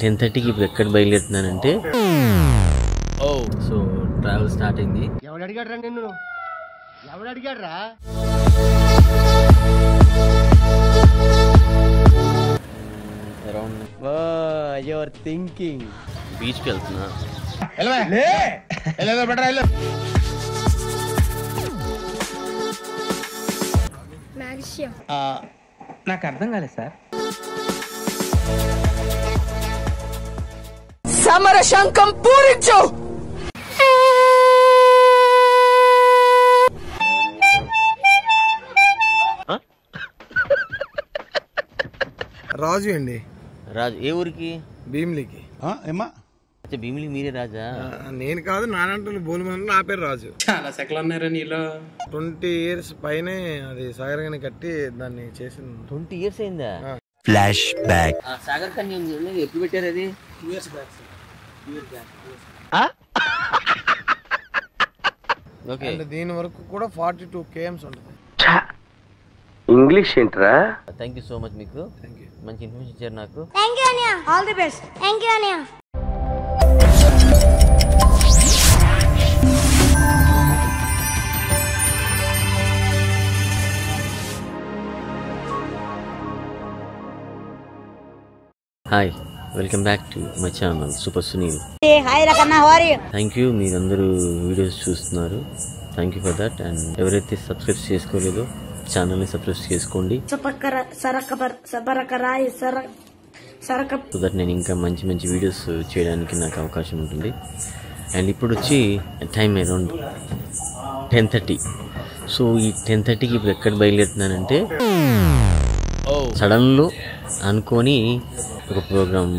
10:30కి ఇప్పుడు ఎక్కడ బయలుదేరుతున్నానంటే so travel start అయింది. ఎవడు అడిగాడు రా నిన్ను? ఎవడు అడిగాడు రా? అరౌండ్ యువర్ థింకింగ్ బీచ్కి వెళ్తున్నా. నాకు అర్థం కాలేదు సార్. సమర శంఖం పూరించు. రాజు అండి. రాజు ఏ ఊరికి? భీమిలికి. భీమిలి మీరే రాజా? నేను కాదు, నానంటూ బోలుమని నా పేరు రాజు. చాలా సెకలు ఉన్నారా నీలో? 20 years పైనే అది సాగరంగానే కట్టి దాన్ని చేసింది. 20 years అయిందా? Flash back. సాగర్ కన్య ఎప్పుడు పెట్టారు అది? 2 years బ్యాక్. ఓకే. దీని వరకు కూడా 42 km ఉంటుంది. ఇంగ్లీష్ ఏంట్రా? Thank you so much. మీకు మంచి ఇన్ఫర్మేషన్ ఇచ్చారు నాకు. థ్యాంక్ యూ అన్నయ్య. ఆల్ ది బెస్ట్. థ్యాంక్ యూ అన్నయ్య. Hi, welcome back to my channel super Sunil. Hi రకన్న, how are you? Thank you, మీరందరూ వీడియోస్ చూస్తున్నారు. Thank you for that. And ఎవరైతే సబ్స్క్రైబ్ చేసుకోలేదో ఛానల్ని సబ్స్క్రైబ్ చేసుకోండి, సో దట్ నేను ఇంకా మంచి మంచి వీడియోస్ చేయడానికి నాకు అవకాశం ఉంటుంది. అండ్ ఇప్పుడు వచ్చి టైం అరౌండ్ 10:30. సో ఈ 10:30కి ఇప్పుడు ఎక్కడ బయలుదేరుతున్నానంటే సడన్లో అనుకొని ఒక ప్రోగ్రామ్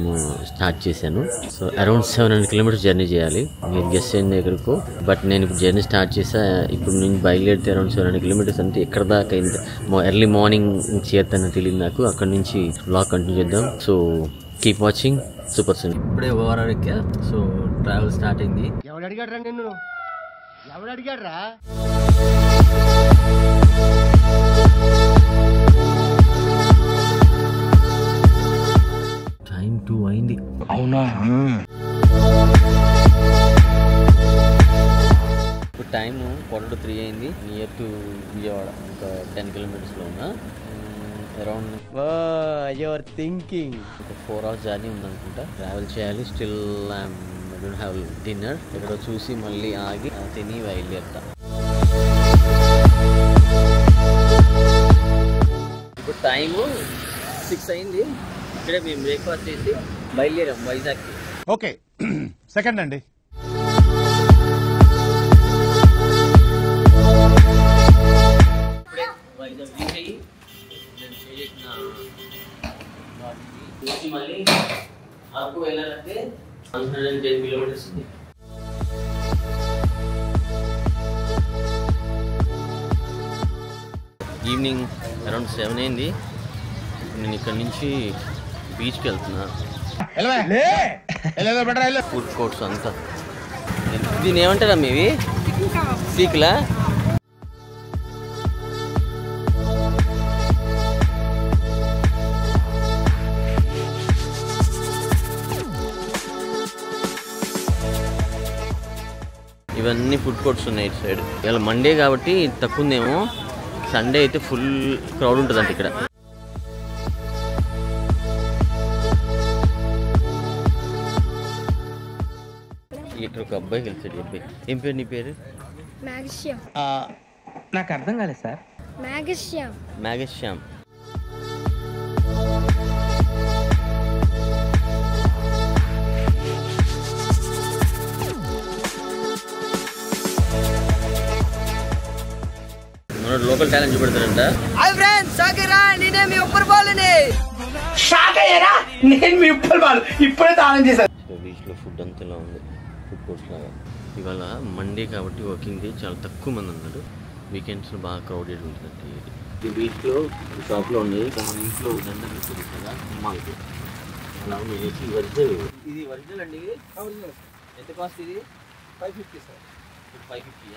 స్టార్ట్ చేశాను. సో అరౌండ్ 700 kilometers జర్నీ చేయాలి. మీరు గెస్ట్ చేయండి ఎక్కడికో. బట్ నేను ఇప్పుడు జర్నీ స్టార్ట్ చేసా. ఇప్పుడు నేను బయలుదేరితే అరౌండ్ 700 kilometers అంటే ఎక్కడ దాకా ఎర్లీ మార్నింగ్ చేస్తానని తెలియదు నాకు. అక్కడ నుంచి బ్లాగ్ కంటిన్యూ చేద్దాం. So keep watching super Sunil. ఇప్పుడే ఓవరాల్ ఎక్కా. సో ట్రావెల్ స్టార్ట్ అయింది. ఎవడు అడిగాడు రా నిన్ను? ఎవడు అడిగాడు రా? టైం 2 అయింది. అవునా? ఇప్పుడు టైము 2:45 అయింది. నియర్ టు విజయవాడ, ఒక 10 kilometers ఉన్నా. అరౌండ్ యువర్ థింకింగ్ ఒక 4 hours జర్నీ ఉందనుకుంటా. ట్రావెల్ చేయాలి. Still I don't have dinner. ఎక్కడో చూసి మళ్ళీ ఆగి తిని బయలుదేరుతా. ఇప్పుడు టైము 6 అయింది. ఇక్కడే మేము బ్రేక్ఫాస్ట్ చేసి బయలుదేరాం వైజాగ్కి. ఓకే, సెకండ్ అండి. ఇప్పుడే వైజాగ్ రీచ్ అయ్యి నేను స్టే చేసిన చూసి మళ్ళీ అరకు వెళ్ళాలంటే 110 kilometers ఉంది. ఈవినింగ్ అరౌండ్ 7 అయింది. నేను ఇక్కడ నుంచి బీచ్కి వెళ్తున్నా. ఫుడ్ కోర్ట్స్ అంతా. దీని ఏమంటారా మీవి? పీకులా? ఇవన్నీ ఫుడ్ కోర్ట్స్ ఉన్నాయి ఇటు సైడ్. ఇలా మండే కాబట్టి తక్కువ ఉందేమో. సండే అయితే ఫుల్ క్రౌడ్ ఉంటుందంట ఇక్కడ. ఇక్కడ ఒక అబ్బాయి కలిసాడు. అబ్బాయి ఏం పేరు? నీ పేరు? నాకు అర్థం కాలేదు సార్. మ్యాగశ్యామ్. మన లోకల్ టాలెంట్ చూపెడతారంట. బీచ్ లో ఫుడ్ అంతా ఇలా ఉంది, ఫుడ్ కోర్ట్స్ లాగా. ఇవాళ మండే కాబట్టి వర్కింగ్ డే, చాలా తక్కువ మంది ఉన్నారు. వీకెండ్స్లో బాగా క్రౌడెడ్ ఉంటుందండి. ఈ బీచ్లో షాప్లో ఉన్నాయి. మన ఇంట్లో దండ పెట్టుకుంది కదా అమ్మాయికి. అలా ఉన్నాయి. ఒరిజినల్. ఇది ఒరిజినల్ అండి. ఎంత కాస్ట్ ఇది? 550 సార్. 550.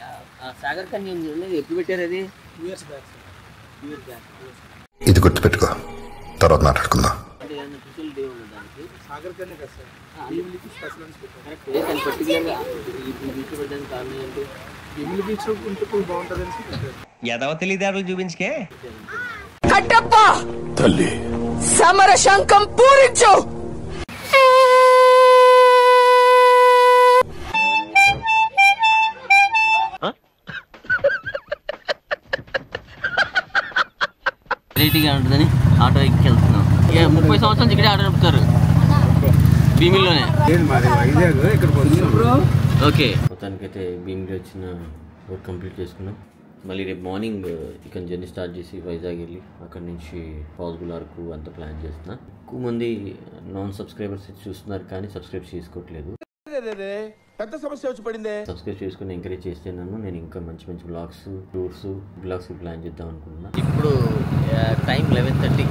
సాగర్ కన్య ఉంది, ఎప్పుడు పెట్టారు అది? 2 years back sir. 2 years back. ఇది గుర్తుపెట్టుకో, తర్వాత మాట్లాడుకుందాం. అంటే ఏమైనా స్పెషల్ డే ఉంది దానికి? సాగర్ కన్నా కదా సార్, భీమిలికి స్పెషల్ అని పెట్టారు. కరెక్ట్. కానీ పర్టికులర్గా ఈ బీచ్ పెట్టడానికి కారణం ఏంటి? భీమిలి బీచ్ ఉంటే బాగుంటుంది అని పెట్టారు. ఎదవ తెలియదారులు చూపించుకే. కట్టప్ప తల్లి సమర శంఖం పూరించు. వెరైటీగా ఉంటుందని ఆటో ఎక్కి వెళ్తున్నాం. ఇక 30 సంవత్సరాలు ఇక్కడే ఆటో నడుపుతారు భీమిలిలోనే. ఓకే, మొత్తానికైతే భీమిలి వచ్చిన వర్క్ కంప్లీట్ చేసుకున్నాం. మళ్ళీ రేపు మార్నింగ్ ఇక్కడ జర్నీ స్టార్ట్ చేసి వైజాగ్ వెళ్ళి అక్కడ నుంచి పాసిబుల్ వరకు అంత ప్లాన్ చేస్తున్నా. ఎక్కువ మంది నాన్ సబ్స్క్రైబర్స్ చూస్తున్నారు కానీ సబ్స్క్రైబ్ చేసుకోవట్లేదు. పెద్ద సమస్య వచ్చి పడిందే. సబ్స్క్రైబ్ చేసుకుని ఎంకరేజ్ చేస్తున్నాను. నేను ఇంకా మంచి మంచి బ్లాగ్స్, టూర్స్, బ్లాగ్స్ ప్లాన్ చేద్దాం అనుకుంటున్నా. ఇప్పుడు టైం 11:30.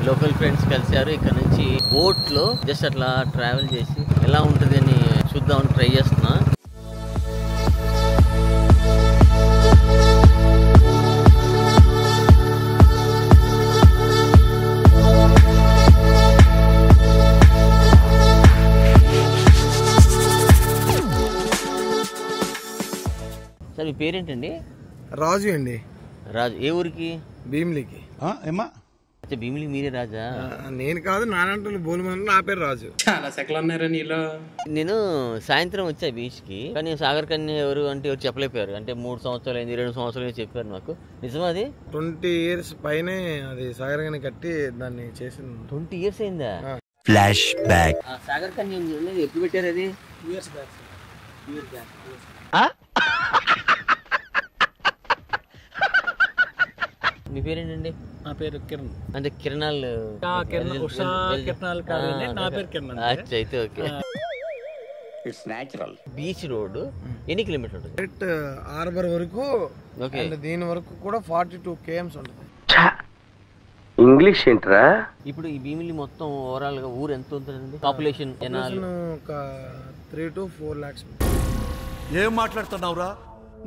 లోకల్ ఫ్రెండ్స్ కలిశారు. ఇక్కడ నుంచి బోట్లో జస్ట్ అట్లా ట్రావెల్ చేసి ఎలా ఉంటుంది అని చూద్దామని ట్రై చేస్తున్నా. సార్ మీ పేరేంటండి? రాజు అండి. రాజు. ఏ ఊరికి? భీమిలికి. అచ్చా, భీమిలి మీరే రాజా? నేను కాదు, నానంటే బోలుమని. నా పేరు రాజు. చాలా సెకలు ఉన్నారా నీలో? నేను సాయంత్రం వచ్చా బీచ్కి, కానీ సాగర్ కన్య ఎవరు అంటే ఎవరు చెప్పలేకపోయారు. అంటే 3 సంవత్సరాలు అయింది, 2 సంవత్సరాలు చెప్పారు నాకు. నిజమా అది? 20 years పైనే అది సాగర్ కన్య కట్టి దాన్ని చేసింది. 20 years అయిందా? Flash back. సాగర్ కన్య ఎప్పుడు పెట్టారు అది? 2 years బ్యాక్. మీ పేరేంటండి? నా పేరు కిరణ్. అంటే కిరణాలు? నా పేరు కిరణ్. అయితే okay. It's natural. Beach road ఎన్ని కిలోమీటర్ ఉంటుంది? డైరెక్ట్ హార్బర్ వరకు. ఓకే. దీని వరకు కూడా 42 km ఉంటుంది. ఇంగ్లీష్ ఏంట్రా? ఇప్పుడు ఈ భీమిలి మొత్తం ఓవరాల్ గా ఊరు ఎంత ఉంటుందండి? పాపులేషన్ ఒక 3 to 4 lakhs. ఏం మాట్లాడుతున్నావురా,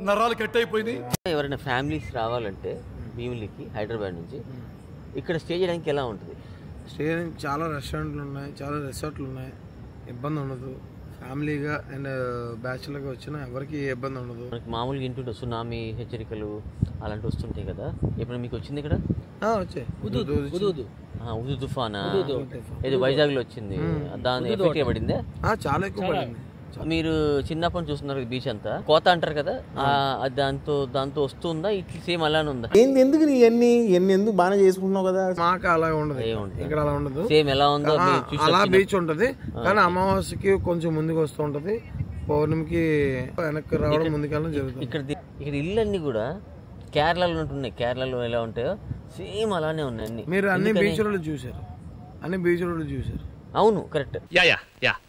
నరాలు కట్ అయిపోయింది. ఎవరైనా ఫ్యామిలీస్ రావాలంటే భీమిలికి హైదరాబాద్ నుంచి ఇక్కడ స్టే చేయడానికి ఎలా ఉంటుంది? స్టే చాలా రెస్టారెంట్లు ఉన్నాయి, చాలా రిసార్ట్లు ఉన్నాయి. ఇబ్బంది ఉండదు. ఫ్యామిలీగా అండ్ బ్యాచులర్గా వచ్చినా ఎవరికి ఏ ఇబ్బంది ఉండదు. మనకి మామూలుగా ఇంటుంటే సునామీ హెచ్చరికలు అలాంటివి వస్తుంటాయి కదా, ఎప్పుడు మీకు వచ్చింది ఇక్కడ? వచ్చాయి. ఉదు తుఫానా ఏదో వైజాగ్ లో వచ్చింది, దాని ఎఫెక్ట్ పడిందే? చాలా ఎక్కువ పడింది. మీరు చిన్నప్పటి చూస్తున్నారు బీచ్ అంతా కోత అంటారు కదా, దాంతో వస్తుందా ఇట్లా సేమ్ అలానే ఉందా? ఎందుకు ఎన్ని ఎందుకు బాగా చేసుకుంటున్నావు కదా? మాకు అలా ఉండదు, ఇక్కడ అలా ఉండదు. సేమ్ ఎలా ఉందో అలా బీచ్ ఉంటది, కానీ అమావాస్యకి కొంచెం ముందుకు వస్తూ ఉంటది, పౌర్ణమికి వెనక్కి రావడం ముందుకెళ్ళడం జరుగుతుంది. ఇక్కడ ఇళ్ళన్నీ కూడా కేరళలో ఉంటున్నాయి. కేరళలో ఎలా ఉంటాయో సేమ్ అలానే ఉన్నాయి అన్ని. మీరు అన్ని బీచ్ రోడ్లు చూసారు, అన్ని బీచ్ రోడ్లు చూసారు. అవును, కరెక్ట్.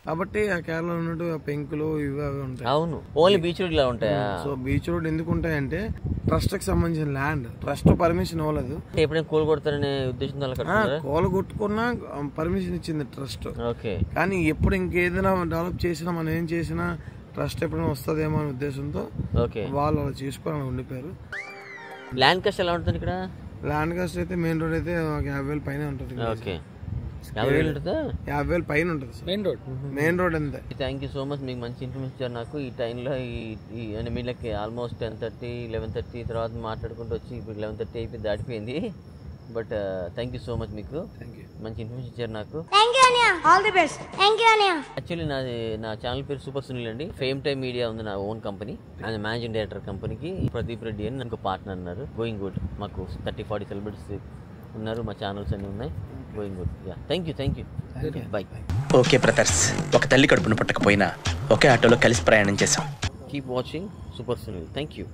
కాబట్టి ఆ కేరళలో ఉన్నట్టు పెంకులు ఇవి అవి ఉంటాయి. అవును, ఓన్లీ బీచ్ రోడ్ ఇలా ఉంటాయా? సో బీచ్ రోడ్ ఎందుకు ఉంటాయంటే ట్రస్ట్ కి సంబంధించిన ల్యాండ్, ట్రస్ట్ పర్మిషన్ ఇవ్వలేదు. ఎప్పుడైనా కోల్ కొడతారనే ఉద్దేశంతో కోల కొట్టుకున్నా పర్మిషన్ ఇచ్చింది ట్రస్ట్. ఓకే. కానీ ఎప్పుడు ఇంకేదైనా డెవలప్ చేసినా మనం ఏం చేసినా ట్రస్ట్ ఎప్పుడైనా వస్తుందేమో అనే ఉద్దేశంతో వాళ్ళు అలా చేసుకోవాలని ఉండిపోయారు. ల్యాండ్ కాస్ట్ ఎలా ఉంటుంది ఇక్కడ? ల్యాండ్ కాస్ట్ అయితే మెయిన్ రోడ్ అయితే 50,000 పైన ఉంటుంది. ఓకే, 50,000 ఉంటుందా? 50,000 పైన ఉంటుంది మెయిన్ రోడ్ అంతే. థ్యాంక్ యూ సో మచ్, మీకు మంచి ఇన్ఫర్మేషన్ ఇచ్చారు నాకు. ఈ టైంలో అంటే వీళ్ళకి ఆల్మోస్ట్ 10:30, 11:30 తర్వాత మాట్లాడుకుంటూ వచ్చి ఇప్పుడు 11:30 అయిపోయి దాటిపోయింది. But thank you so much, మీకు మంచి ఇన్ఫర్మేషన్ ఇచ్చారు నాకు. ఆల్ ది బెస్ట్. యాక్చువల్లీ నా ఛానల్ పేరు సూపర్ సునీల్ అండి. ఫేమ్ టైమ్ మీడియా ఉంది నా ఓన్ కంపెనీ. ఆయన మేనేజింగ్ డైరెక్టర్ కంపెనీకి. ప్రదీప్ రెడ్డి అని నాకు పార్ట్నర్ అన్నారు. Going good. మాకు 30-40 సెలబ్రిటీస్ ఉన్నారు, మా ఛానల్స్ అన్ని ఉన్నాయి. Going good. Yeah, thank you. By. Okay brothers, ఒక తల్లి కడుపును పుట్టకపోయినా ఒకే ఆటోలో కలిసి ప్రయాణం చేశాం. Keep watching super Sunil. Thank you.